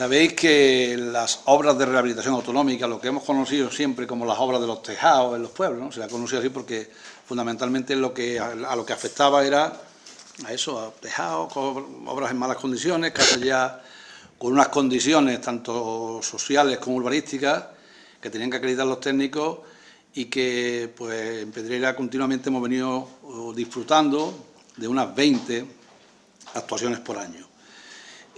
Sabéis que las obras de rehabilitación autonómica, lo que hemos conocido siempre como las obras de los tejados en los pueblos, ¿no? Se ha conocido así porque fundamentalmente a lo que afectaba era a eso, a tejados, obras en malas condiciones, casas ya con unas condiciones tanto sociales como urbanísticas que tenían que acreditar los técnicos y que pues en Pedrera continuamente hemos venido disfrutando de unas 20 actuaciones por año.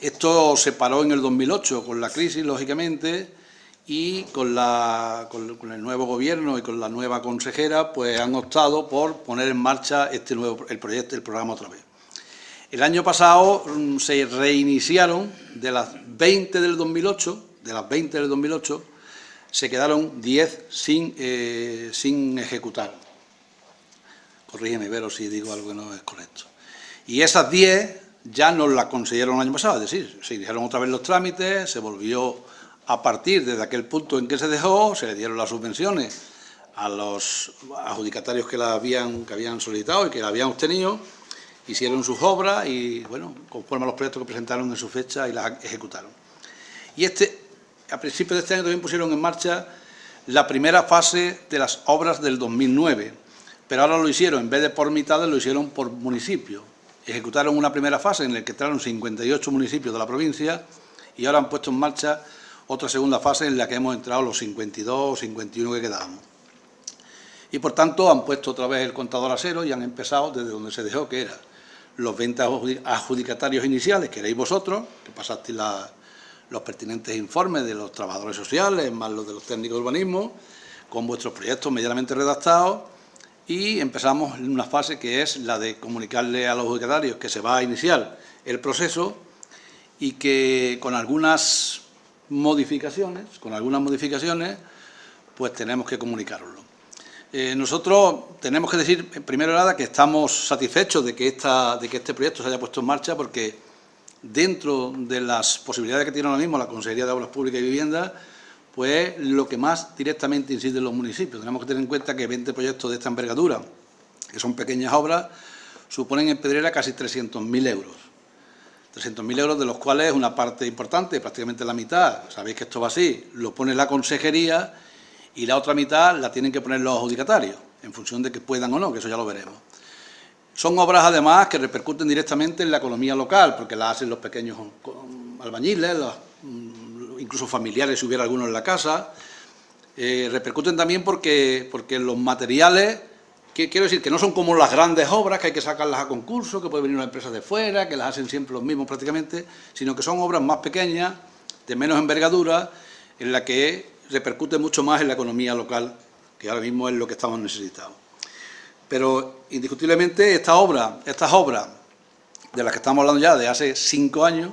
Esto se paró en el 2008 con la crisis, lógicamente, y con el nuevo gobierno y con la nueva consejera, pues han optado por poner en marcha el programa otra vez. El año pasado se reiniciaron de las 20 del 2008, se quedaron 10 sin ejecutar. Corrígeme, Vero, si digo algo que no es correcto. Y esas 10 ya nos las consiguieron el año pasado, es decir, se iniciaron otra vez los trámites, se volvió a partir desde aquel punto en que se dejó, se le dieron las subvenciones a los adjudicatarios que habían solicitado y que la habían obtenido, hicieron sus obras y, bueno, conforme a los proyectos que presentaron en su fecha y las ejecutaron. Y a principios de este año también pusieron en marcha la primera fase de las obras del 2009, pero ahora lo hicieron, en vez de por mitades, lo hicieron por municipio. Ejecutaron una primera fase en la que entraron 58 municipios de la provincia y ahora han puesto en marcha otra segunda fase en la que hemos entrado los 52 o 51 que quedábamos. Y, por tanto, han puesto otra vez el contador a cero y han empezado desde donde se dejó, que era los 20 adjudicatarios iniciales, que erais vosotros, que pasasteis los pertinentes informes de los trabajadores sociales, más los de los técnicos de urbanismo, con vuestros proyectos medianamente redactados, y empezamos en una fase que es la de comunicarle a los adjudicatarios que se va a iniciar el proceso y que con algunas modificaciones, pues tenemos que comunicarlo. Nosotros tenemos que decir, primero de nada, que estamos satisfechos de que este proyecto se haya puesto en marcha, porque dentro de las posibilidades que tiene ahora mismo la Consejería de Obras Públicas y Vivienda, pues lo que más directamente incide en los municipios. Tenemos que tener en cuenta que 20 proyectos de esta envergadura, que son pequeñas obras, suponen en Pedrera casi 300.000 euros. 300.000 euros, de los cuales una parte importante, prácticamente la mitad, sabéis que esto va así, lo pone la Consejería y la otra mitad la tienen que poner los adjudicatarios, en función de que puedan o no, que eso ya lo veremos. Son obras, además, que repercuten directamente en la economía local, porque las hacen los pequeños albañiles, incluso familiares, si hubiera alguno en la casa. Repercuten también porque los materiales, quiero decir, que no son como las grandes obras, que hay que sacarlas a concurso, que puede venir una empresa de fuera, que las hacen siempre los mismos prácticamente, sino que son obras más pequeñas, de menos envergadura, en la que repercute mucho más en la economía local, que ahora mismo es lo que estamos necesitados. Pero, indiscutiblemente, estas obras de las que estamos hablando ya de hace 5 años,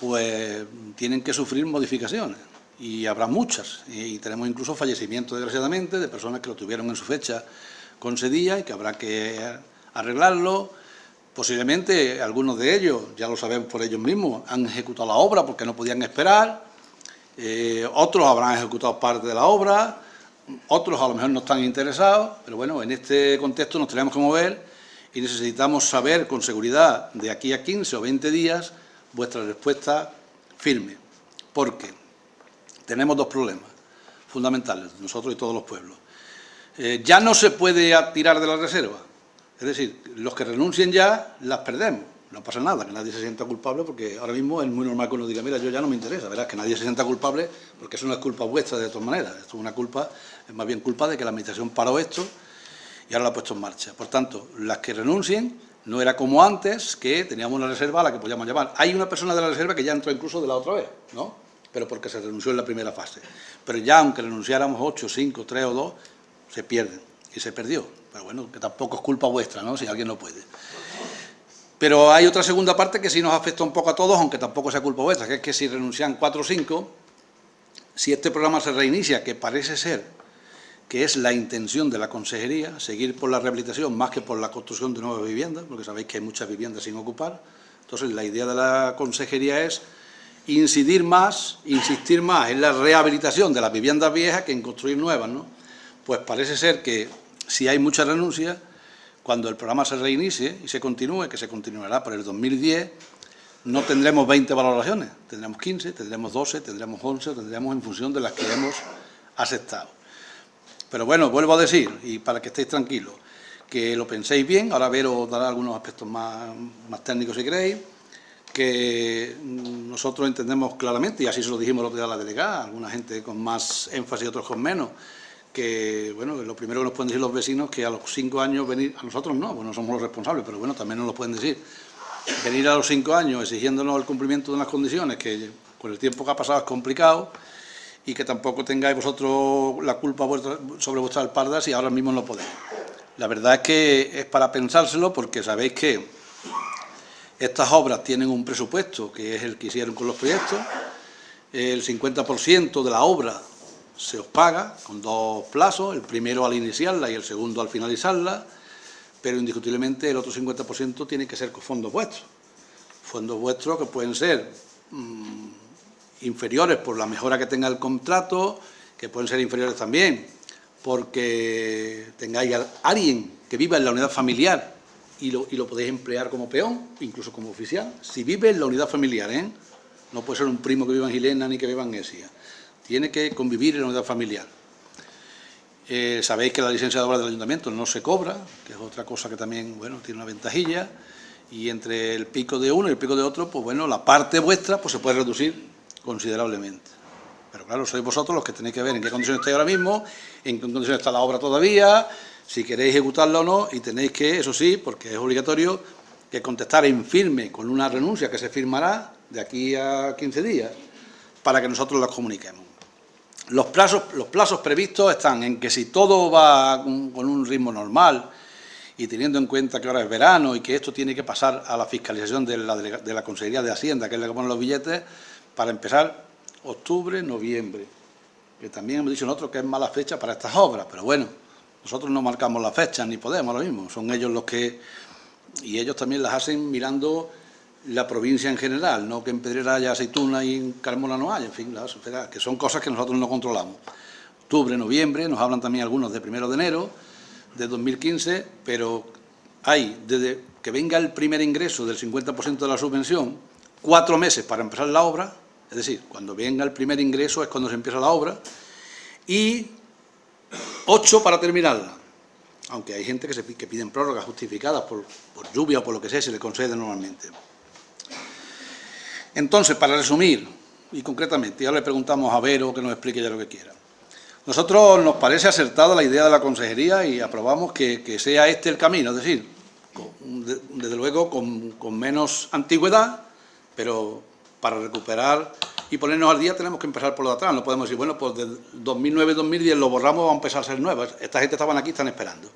pues tienen que sufrir modificaciones, y habrá muchas, y tenemos incluso fallecimientos, desgraciadamente, de personas que lo tuvieron en su fecha concedida y que habrá que arreglarlo. Posiblemente algunos de ellos, ya lo sabemos por ellos mismos, han ejecutado la obra porque no podían esperar, otros habrán ejecutado parte de la obra, otros a lo mejor no están interesados, pero bueno, en este contexto nos tenemos que mover y necesitamos saber con seguridad de aquí a 15 o 20 días vuestra respuesta firme, porque tenemos dos problemas fundamentales, nosotros y todos los pueblos. Ya no se puede tirar de la reserva, es decir, los que renuncien ya las perdemos, no pasa nada, que nadie se sienta culpable, porque ahora mismo es muy normal que uno diga, mira, yo ya no me interesa, verás, que nadie se sienta culpable, porque eso no es culpa vuestra de todas maneras, esto es una culpa, es más bien culpa de que la Administración paró esto y ahora lo ha puesto en marcha. Por tanto, las que renuncien, no era como antes, que teníamos una reserva a la que podíamos llamar. Hay una persona de la reserva que ya entró incluso de la otra vez, ¿no? Pero porque se renunció en la primera fase. Pero ya, aunque renunciáramos 8, 5, 3 o 2, se pierden, y se perdió. Pero bueno, que tampoco es culpa vuestra, ¿no?, si alguien no puede. Pero hay otra segunda parte que sí nos afecta un poco a todos, aunque tampoco sea culpa vuestra, que es que si renuncian 4 o 5, si este programa se reinicia, que parece ser que es la intención de la Consejería, seguir por la rehabilitación más que por la construcción de nuevas viviendas, porque sabéis que hay muchas viviendas sin ocupar. Entonces, la idea de la Consejería es insistir más en la rehabilitación de las viviendas viejas que en construir nuevas, ¿no? Pues parece ser que si hay mucha renuncia, cuando el programa se reinicie y se continúe, que se continuará por el 2010, no tendremos 20 valoraciones, tendremos 15, tendremos 12, tendremos 11, tendremos en función de las que hemos aceptado. Pero bueno, vuelvo a decir, y para que estéis tranquilos, que lo penséis bien, ahora Vero dará algunos aspectos más técnicos si queréis, que nosotros entendemos claramente, y así se lo dijimos el otro día a la delegada, alguna gente con más énfasis y otros con menos, que bueno, lo primero que nos pueden decir los vecinos que a los 5 años venir, a nosotros no, pues no somos los responsables, pero bueno, también nos lo pueden decir, venir a los 5 años exigiéndonos el cumplimiento de unas condiciones que con el tiempo que ha pasado es complicado, y que tampoco tengáis vosotros la culpa sobre vuestras espaldas y ahora mismo no podéis. La verdad es que es para pensárselo, porque sabéis que estas obras tienen un presupuesto, que es el que hicieron con los proyectos. El 50% de la obra se os paga con 2 plazos, el primero al iniciarla y el segundo al finalizarla, pero indiscutiblemente el otro 50% tiene que ser con fondos vuestros que pueden ser inferiores por la mejora que tenga el contrato, que pueden ser inferiores también porque tengáis a alguien que viva en la unidad familiar y lo podéis emplear como peón, incluso como oficial, si vive en la unidad familiar, ¿eh? No puede ser un primo que viva en Gilena ni que viva en Esia, tiene que convivir en la unidad familiar. Sabéis que la licencia de obra del ayuntamiento no se cobra, que es otra cosa que también, bueno, tiene una ventajilla, y entre el pico de uno y el pico de otro, pues bueno, la parte vuestra pues se puede reducir considerablemente. Pero claro, sois vosotros los que tenéis que ver en qué condiciones estáis ahora mismo, en qué condiciones está la obra todavía, si queréis ejecutarla o no, y tenéis que, eso sí, porque es obligatorio, que contestar en firme con una renuncia que se firmará de aquí a 15 días, para que nosotros las comuniquemos. Los plazos previstos están en que si todo va con un ritmo normal y teniendo en cuenta que ahora es verano y que esto tiene que pasar a la fiscalización de la Consejería de Hacienda, que es la que pone los billetes, para empezar octubre, noviembre, que también hemos dicho nosotros que es mala fecha para estas obras, pero bueno, nosotros no marcamos las fechas ni podemos, lo mismo, son ellos los que, y ellos también las hacen mirando la provincia en general, no que en Pedrera haya aceituna y en Carmona no haya, en fin, que son cosas que nosotros no controlamos. Octubre, noviembre, nos hablan también algunos de 1 de enero de 2015, pero hay, desde que venga el primer ingreso del 50% de la subvención, 4 meses para empezar la obra, es decir, cuando venga el primer ingreso es cuando se empieza la obra, y 8 para terminarla, aunque hay gente que piden prórrogas justificadas por lluvia o por lo que sea, se le concede normalmente. Entonces, para resumir, y concretamente, ya le preguntamos a Vero que nos explique ya lo que quiera. Nosotros nos parece acertada la idea de la consejería y aprobamos que sea este el camino, es decir, desde luego con menos antigüedad, pero para recuperar y ponernos al día tenemos que empezar por lo de atrás. No podemos decir, bueno, pues de 2009-2010 lo borramos, vamos a empezar a ser nuevas. Esta gente estaban aquí, están esperando.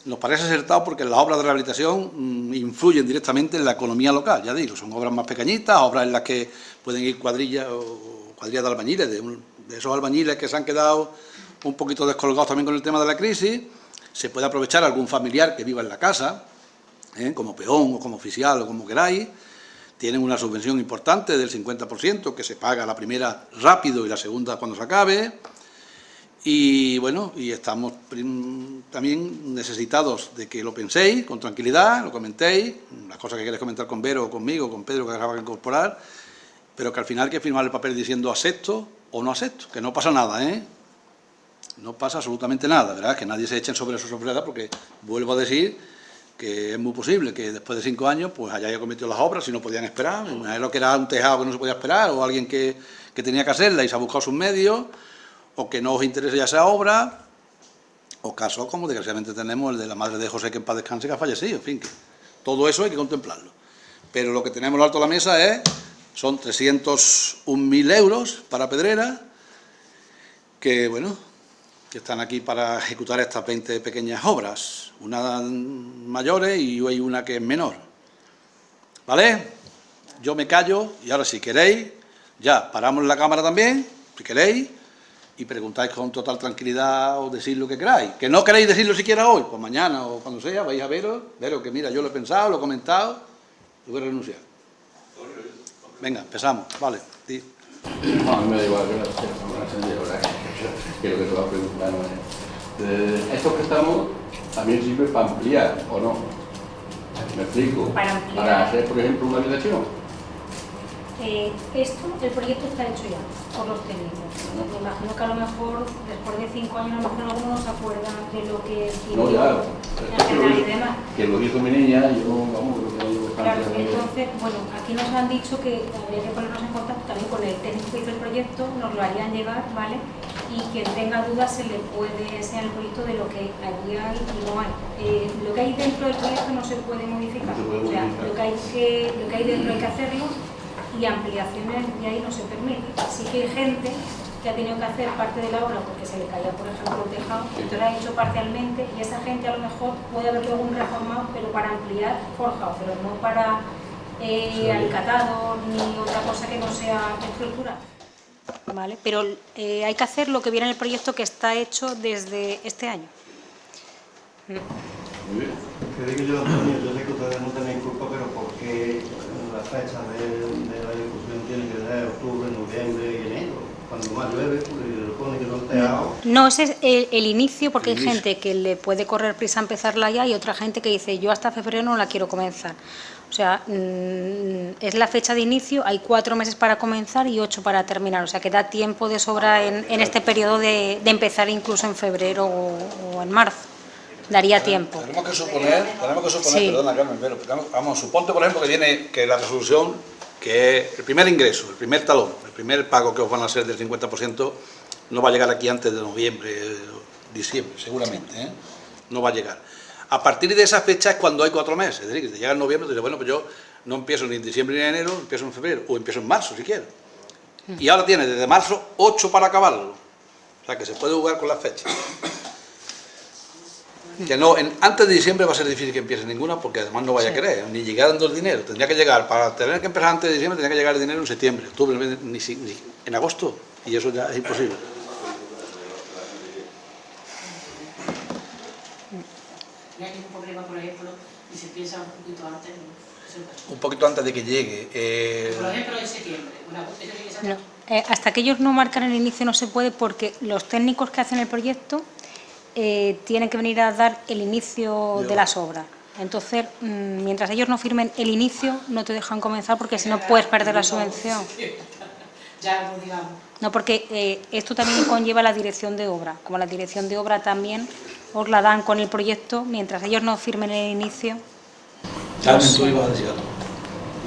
Nos parece acertado porque las obras de rehabilitación influyen directamente en la economía local, ya digo, son obras más pequeñitas, obras en las que pueden ir cuadrillas de albañiles, de esos albañiles que se han quedado un poquito descolgados también con el tema de la crisis. Se puede aprovechar algún familiar que viva en la casa, como peón o como oficial o como queráis. Tienen una subvención importante del 50% que se paga la primera rápido y la segunda cuando se acabe. Y bueno, y estamos también necesitados de que lo penséis con tranquilidad, lo comentéis, las cosas que queréis comentar con Vero o conmigo, con Pedro que acaba de incorporar, pero que al final hay que firmar el papel diciendo acepto o no acepto, que no pasa nada, ¿eh? No pasa absolutamente nada, ¿verdad? Que nadie se eche sobre su sombrera porque, vuelvo a decir, que es muy posible que después de 5 años pues hayáis cometido las obras si no podían esperar, lo que era un tejado que no se podía esperar o alguien que tenía que hacerla y se ha buscado sus medios, o que no os interese ya esa obra, o casos como desgraciadamente tenemos el de la madre de José, que en paz descanse, que ha fallecido, en fin, que todo eso hay que contemplarlo. Pero lo que tenemos en lo alto de la mesa son 301.000 euros para Pedrera, que bueno, que están aquí para ejecutar estas 20 pequeñas obras, una mayores y hay una que es menor. ¿Vale? Yo me callo y ahora si queréis, ya paramos la cámara también, si queréis, y preguntáis con total tranquilidad o decir lo que queráis. Que no queréis decirlo siquiera hoy, pues mañana o cuando sea, vais a Vero que mira, yo lo he pensado, lo he comentado, y voy a renunciar. Venga, empezamos, vale. Sí. No, a mí me da igual, que lo que te va a preguntar no es. Esto que estamos también sirve para ampliar, ¿o no? ¿Me explico? Para ampliar. Para hacer, por ejemplo, una habitación. el proyecto está hecho ya por los técnicos. Me imagino que a lo mejor después de 5 años a lo mejor algunos no se acuerdan de lo que No, ya, y demás. que lo hizo mi niña, yo, vamos, creo que lo llevo Claro, bastante. entonces, bueno, aquí nos han dicho que habría que ponernos en contacto también con el técnico que hizo el proyecto, nos lo harían llegar, ¿vale? Y quien tenga dudas se le puede enseñar el proyecto de lo que allí hay y no hay. Lo que hay dentro del proyecto no se puede modificar, o sea, lo que hay dentro hay que hacerlo y ampliaciones de ahí no se permiten. Así que hay gente que ha tenido que hacer parte de la obra porque se le caía, por ejemplo, el tejado, entonces lo ha hecho parcialmente y esa gente a lo mejor puede haber luego un reformado, pero para ampliar forjado, pero no para alicatado ni otra cosa que no sea estructura. Vale, pero hay que hacer lo que viene en el proyecto que está hecho desde este año. Muy bien. Que digo yo, Antonio, yo sé que ustedes no tenéis culpa, pero ¿por qué la fecha de la discusión tiene que ser octubre, noviembre y enero? Cuando más llueve, pues se supone que no esté agua. No, ese es el inicio, porque hay gente que le puede correr prisa a empezarla ya y otra gente que dice, yo hasta febrero no la quiero comenzar. O sea, es la fecha de inicio, hay 4 meses para comenzar y 8 para terminar. O sea, que da tiempo de sobra en este periodo de empezar incluso en febrero o en marzo. Daría tiempo. Tenemos que suponer, Sí. perdona Carmen, pero vamos, suponte por ejemplo que la resolución, que es el primer ingreso, el primer talón, el primer pago que os van a hacer del 50%, no va a llegar aquí antes de noviembre, diciembre, seguramente, ¿eh? No va a llegar. A partir de esa fecha es cuando hay 4 meses, es decir, que te llega en noviembre, te dices, bueno, pues yo no empiezo ni en diciembre ni en enero, empiezo en febrero, o empiezo en marzo si quieres. Y ahora tienes desde marzo 8 para acabarlo. O sea que se puede jugar con las fechas. Que no, antes de diciembre va a ser difícil que empiece ninguna porque además no vaya a querer, ni llegando el dinero. Tendría que llegar, para tener que empezar antes de diciembre, tendría que llegar el dinero en septiembre, octubre, ni en agosto, y eso ya es imposible. No hay ningún problema, por ejemplo, y se piensa un poquito antes, ¿no? Un poquito antes de que llegue. Por ejemplo, en septiembre. Eso tiene que ser... No, hasta que ellos no marcan el inicio no se puede porque los técnicos que hacen el proyecto tienen que venir a dar el inicio de las obras. Entonces, mientras ellos no firmen el inicio, no te dejan comenzar porque si no puedes perder la subvención. Ya, pues, digamos. No, porque esto también conlleva la dirección de obra. Como la dirección de obra también os la dan con el proyecto, mientras ellos no firmen el inicio. Carmen, tú ibas a decir algo.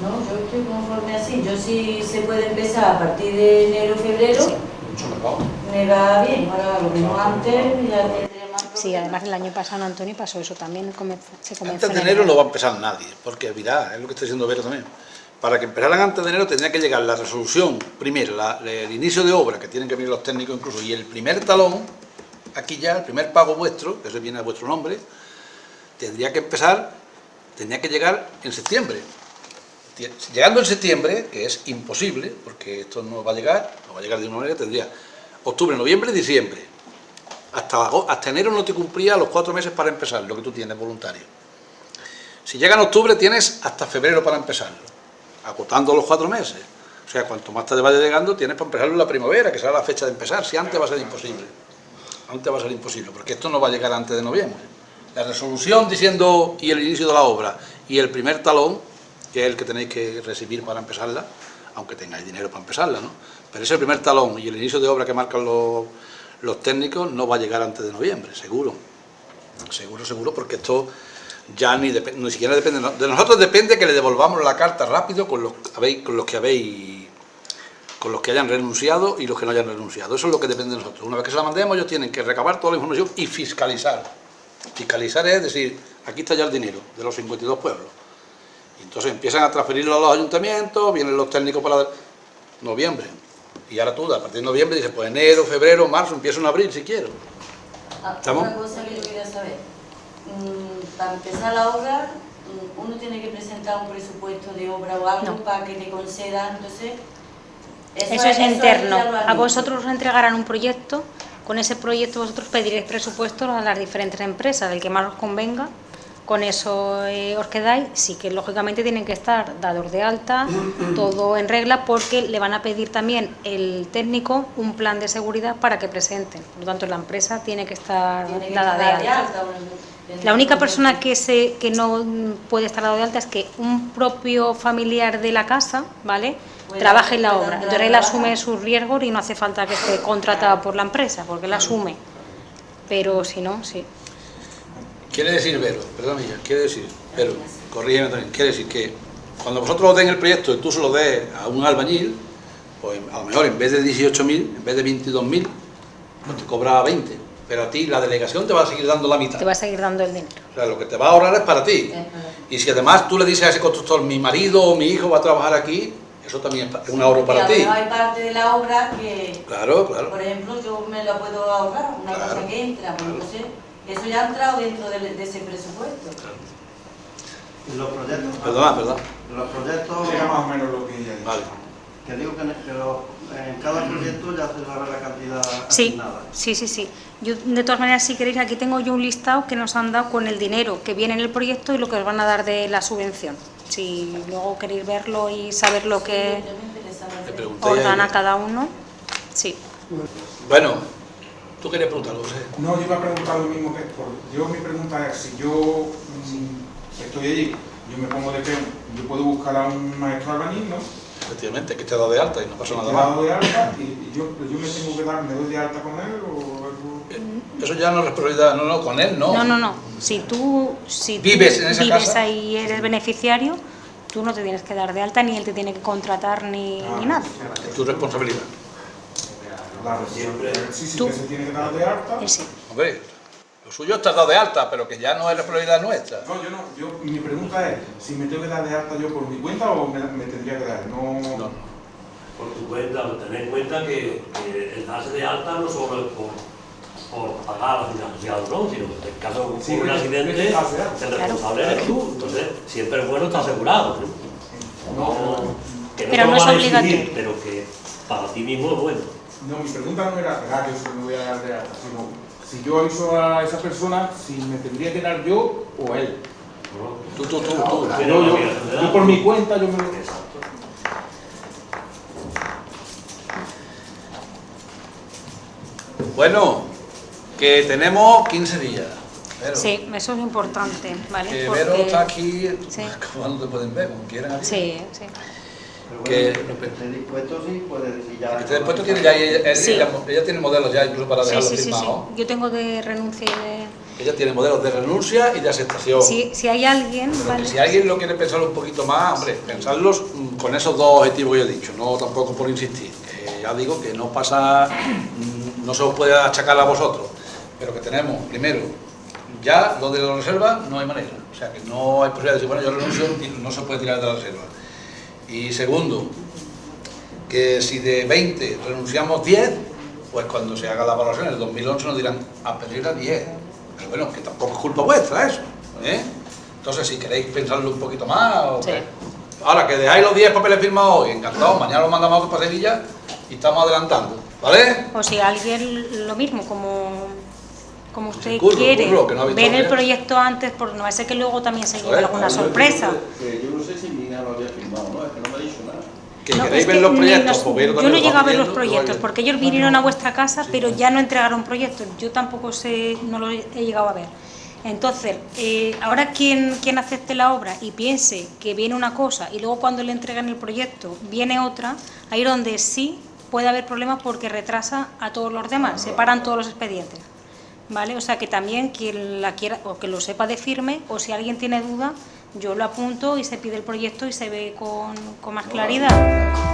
No, yo estoy conforme así. Yo sí se puede empezar a partir de enero, febrero. Sí. Mucho mejor. Me va bien. Ahora lo mismo antes ya tendría más problemas. Sí, además el año pasado, Antonio, pasó eso también. Se comenzó Antes de en enero no va a empezar nadie, porque mirá, es lo que está diciendo Vero también. Para que empezaran antes de enero tendría que llegar la resolución, primero, el inicio de obra, que tienen que venir los técnicos incluso, y el primer talón, aquí ya, el primer pago vuestro, que eso viene a vuestro nombre, tendría que empezar, tendría que llegar en septiembre. Llegando en septiembre, que es imposible, porque esto no va a llegar de una manera, tendría octubre, noviembre, diciembre. Hasta enero no te cumplía los 4 meses para empezar, lo que tú tienes voluntario. Si llega en octubre tienes hasta febrero para empezarlo, acotando los 4 meses. O sea, cuanto más tarde vaya llegando, tienes para empezarlo en la primavera, que será la fecha de empezar. Si antes va a ser imposible. Antes va a ser imposible, porque esto no va a llegar antes de noviembre. La resolución diciendo y el inicio de la obra y el primer talón, que es el que tenéis que recibir para empezarla, aunque tengáis dinero para empezarla, ¿no? Pero ese primer talón y el inicio de obra que marcan los técnicos no va a llegar antes de noviembre, seguro. Seguro, porque esto ya ni siquiera depende de nosotros, depende que le devolvamos la carta rápido con los que hayan renunciado y los que no hayan renunciado. Eso es lo que depende de nosotros. Una vez que se la mandemos, ellos tienen que recabar toda la información y fiscalizar. Fiscalizar es decir, aquí está ya el dinero de los 52 pueblos. Y entonces empiezan a transferirlo a los ayuntamientos, vienen los técnicos para noviembre. Y ahora tú, a partir de noviembre, dices, pues enero, febrero, marzo, empiezo en abril si quiero. ¿Estamos? Una cosa que yo quería saber. Para empezar la obra, uno tiene que presentar un presupuesto de obra o algo para que te concedan, entonces... Eso es interno. ya lo han A dicho. vosotros os entregarán un proyecto. Con ese proyecto vosotros pediréis presupuestos a las diferentes empresas, del que más os convenga. Con eso os quedáis. Sí que lógicamente tienen que estar dados de alta, todo en regla, porque le van a pedir también el técnico un plan de seguridad para que presenten. Por lo tanto, la empresa tiene que estar Tiene que dada de estar alta. La única persona que no puede estar dado de alta es que un propio familiar de la casa, ¿vale?, trabaje en la obra. Entonces él asume sus riesgos y no hace falta que esté contratado por la empresa, porque él asume. Pero si no, sí. Quiere decir, Vero, perdón, quiere decir, Vero, corrígeme también, quiere decir que cuando vosotros lo den el proyecto y tú se lo des a un albañil, pues a lo mejor en vez de 18.000, en vez de 22.000, pues te cobra 20. Pero a ti la delegación te va a seguir dando la mitad. Te va a seguir dando el dinero. O sea, lo que te va a ahorrar es para ti. Y si además tú le dices a ese constructor, mi marido o mi hijo va a trabajar aquí, eso también es un ahorro para ti. Hay parte de la obra que, Claro, claro. por ejemplo, yo me la puedo ahorrar, una cosa que entra, pues no sé, eso ya ha entrado dentro de ese presupuesto. Y los proyectos... Perdona. Los proyectos... Sería más o menos lo que ella dice. Vale. Que digo que en cada proyecto ya se sabe la cantidad Sí, asignada. sí. Yo, de todas maneras, si queréis, aquí tengo yo un listado que nos han dado con el dinero que viene en el proyecto y lo que os van a dar de la subvención. Si luego queréis verlo y saber lo que Te pregunté a ordena ella. cada uno, sí. Bueno, tú querías preguntarlo, José. No, yo iba a preguntar lo mismo que yo mi pregunta es, si yo estoy allí, yo me pongo de pie, yo puedo buscar a un maestro albañil, ¿no? Efectivamente, que te ha dado de alta y no pasa nada He dado más. de alta y yo me tengo que dar, me doy de alta con él o algo. Eso ya no es responsabilidad, no, con él no. No. Si tú ¿Vives en esa vives casa? ahí y eres beneficiario, tú no te tienes que dar de alta, ni él te tiene que contratar, ni nada. Es tu responsabilidad. Claro, sí, Tú. que se tiene que dar de alta. Él sí. Hombre, lo suyo está dado de alta, pero que ya no es responsabilidad nuestra. No, mi pregunta es, si me tengo que dar de alta yo por mi cuenta o me tendría que dar, no. Por tu cuenta, pero ten en cuenta que el darse de alta no solo es por pagar la seguridad social, ¿no? Sino que en caso de Sí, un accidente, que darse de alta. el responsable eres tú. Entonces, siempre es bueno estar asegurado, ¿no? Que Pero te no lo es van a exigir, obligatorio. pero que para ti mismo es bueno. No, mi pregunta no era yo si me voy a dar de alta, sino si yo aviso a esa persona, si me tendría que dar yo o él. ¿No? Tú. Tiene una obligación de Yo dar. por mi cuenta, yo me lo... Exacto. Bueno, que tenemos 15 días. Vero. Sí, eso es importante, ¿vale? Que Porque- Vero está aquí, Sí. como no te pueden ver, como quieran. aquí. Sí. Pero Que- bueno, lo que esté dispuesto sí puede decir ya... Que después tú tienes ya, Sí. ella tiene modelos ya incluso para dejarlo Sí. firmado. Yo tengo de renuncia y de... Ella tiene modelos de renuncia y de aceptación. Si hay alguien, Pero ¿vale? que si alguien lo quiere pensar un poquito más, hombre, pensarlos con esos dos objetivos que yo he dicho, no tampoco por insistir. Que ya digo que no pasa, no se os puede achacar a vosotros, pero que tenemos, primero, ya lo de la reserva no hay manera. O sea, que no hay posibilidad de decir, bueno, yo renuncio y no se puede tirar de la reserva. Y segundo, que si de 20 renunciamos 10, pues cuando se haga la evaluación en el 2011 nos dirán, a pedir a 10. Pero bueno, que tampoco es culpa vuestra eso, ¿eh? Entonces, si queréis pensarlo un poquito más... o Sí. qué. Ahora, que dejáis los 10 papeles firmados hoy, encantado, mañana los mandamos para Sevilla y estamos adelantando, ¿vale? O si alguien, lo mismo, como usted Curro, quiere, que no ha visto ver el bien. proyecto antes, porque no va a ser que luego también se lleve Joder, alguna sorpresa. Yo no sé si mi hija lo había firmado, ¿no? Es que no me ha dicho nada. Que No, queréis es ver que los ni proyectos, los- pues Vero yo también no los llegué va a ver los pidiendo, proyectos, lo porque ellos vinieron a vuestra casa, pero ya no entregaron proyectos. Yo tampoco sé, no lo he llegado a ver. Entonces, ahora quien acepte la obra y piense que viene una cosa y luego cuando le entregan el proyecto viene otra, ahí es donde sí puede haber problemas porque retrasa a todos los demás, se paran todos los expedientes. ¿Vale? O sea que también quien la quiera o que lo sepa de firme, o si alguien tiene duda, yo lo apunto y se pide el proyecto y se ve con más claridad.